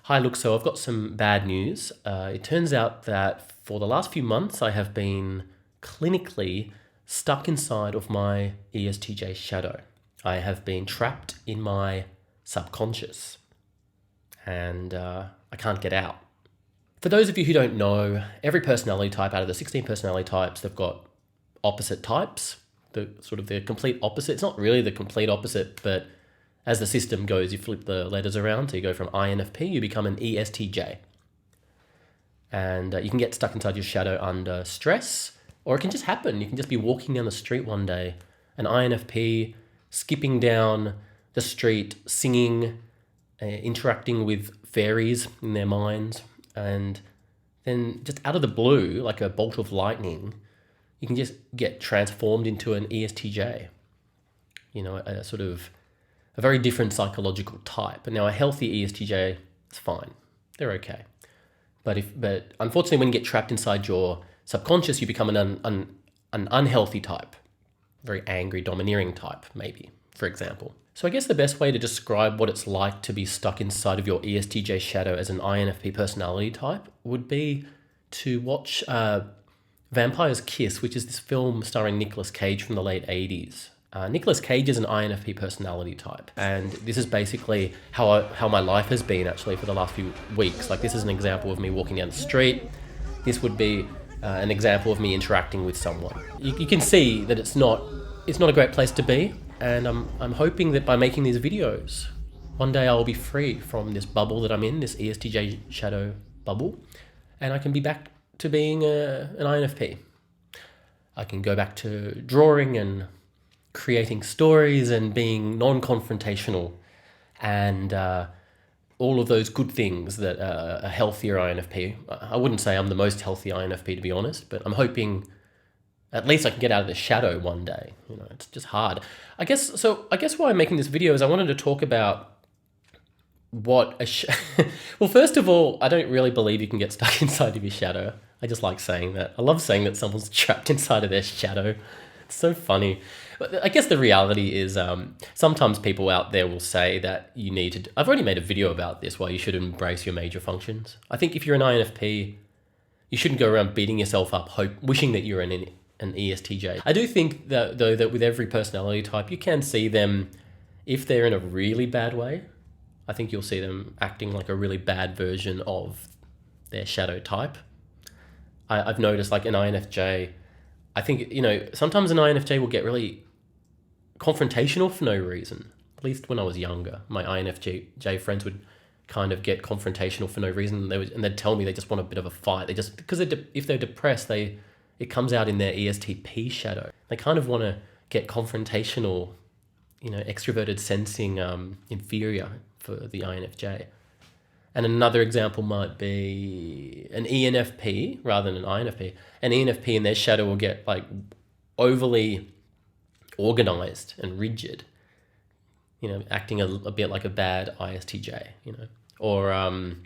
Hi, look, so I've got some bad news. It turns out that for the last few months, I have been clinically stuck inside of my ESTJ shadow. I have been trapped in my subconscious and I can't get out. For those of you who don't know, every personality type out of the 16 personality types, they've got opposite types, the complete opposite. It's not really the complete opposite, but as the system goes, you flip the letters around. So you go from INFP, you become an ESTJ. And you can get stuck inside your shadow under stress, or it can just happen. You can just be walking down the street one day, an INFP skipping down the street, singing, interacting with fairies in their minds. And then just out of the blue, like a bolt of lightning, you can just get transformed into an ESTJ. You know, a very different psychological type. And now a healthy ESTJ is fine. They're okay. But unfortunately, when you get trapped inside your subconscious, you become an unhealthy type. Very angry, domineering type, maybe, for example. So I guess the best way to describe what it's like to be stuck inside of your ESTJ shadow as an INFP personality type would be to watch Vampire's Kiss, which is this film starring Nicolas Cage from the late 80s. Nicolas Cage is an INFP personality type, and this is basically how my life has been actually for the last few weeks. Like, this is an example of me walking down the street. This would be an example of me interacting with someone. You can see that it's not a great place to be, and I'm hoping that by making these videos, one day I'll be free from this bubble that I'm in, this ESTJ shadow bubble, and I can be back to being an INFP. I can go back to drawing and creating stories and being non-confrontational and all of those good things that a healthier INFP. I wouldn't say I'm the most healthy INFP, to be honest, but I'm hoping at least I can get out of the shadow one day. You know, it's just hard. I guess why I'm making this video is I wanted to talk about what well, first of all, I don't really believe you can get stuck inside of your shadow. I just like saying that. I love saying that someone's trapped inside of their shadow. It's so funny. But I guess the reality is sometimes people out there will say that you need to... I've already made a video about this, why you should embrace your major functions. I think if you're an INFP, you shouldn't go around beating yourself up, wishing that you're an ESTJ. I do think that, though, that with every personality type, you can see them, if they're in a really bad way, I think you'll see them acting like a really bad version of their shadow type. I've noticed, like, an INFJ... I think, you know, sometimes an INFJ will get really confrontational for no reason. At least when I was younger, my INFJ friends would kind of get confrontational for no reason. And they'd tell me they just want a bit of a fight. They just, because if they're depressed, it comes out in their ESTP shadow. They kind of want to get confrontational, you know, extroverted sensing, inferior for the INFJ. And another example might be an ENFP rather than an INFP. An ENFP in their shadow will get like overly organized and rigid, you know, acting a bit like a bad ISTJ, you know. Or an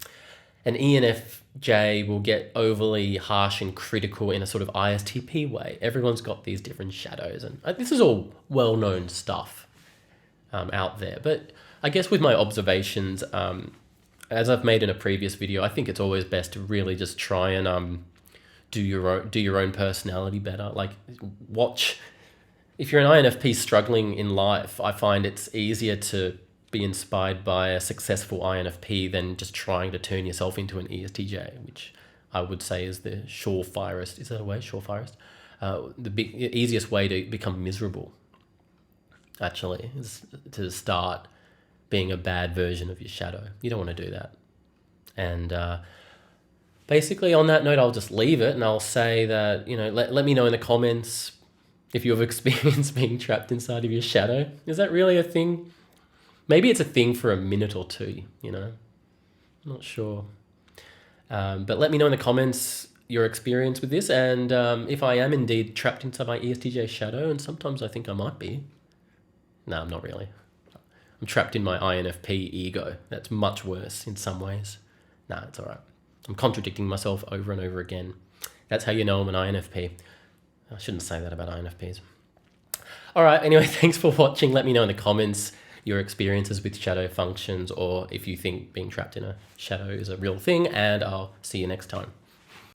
ENFJ will get overly harsh and critical in a sort of ISTP way. Everyone's got these different shadows, and this is all well-known stuff out there. But I guess with my observations, as I've made in a previous video, I think it's always best to really just try and do your own personality better. Like, watch. If you're an INFP struggling in life, I find it's easier to be inspired by a successful INFP than just trying to turn yourself into an ESTJ, which I would say is the surefirest. Is that a way? Surefirest? The easiest way to become miserable, actually, is to start being a bad version of your shadow. You don't want to do that. And basically on that note, I'll just leave it and I'll say that, you know, let me know in the comments if you've experienced being trapped inside of your shadow. Is that really a thing? Maybe it's a thing for a minute or two, you know? I'm not sure. But let me know in the comments your experience with this, and if I am indeed trapped inside my ESTJ shadow, and sometimes I think I might be. No, I'm not really. I'm trapped in my INFP ego. That's much worse in some ways. Nah, it's all right. I'm contradicting myself over and over again. That's how you know I'm an INFP. I shouldn't say that about INFPs. All right, anyway, thanks for watching. Let me know in the comments your experiences with shadow functions, or if you think being trapped in a shadow is a real thing, and I'll see you next time.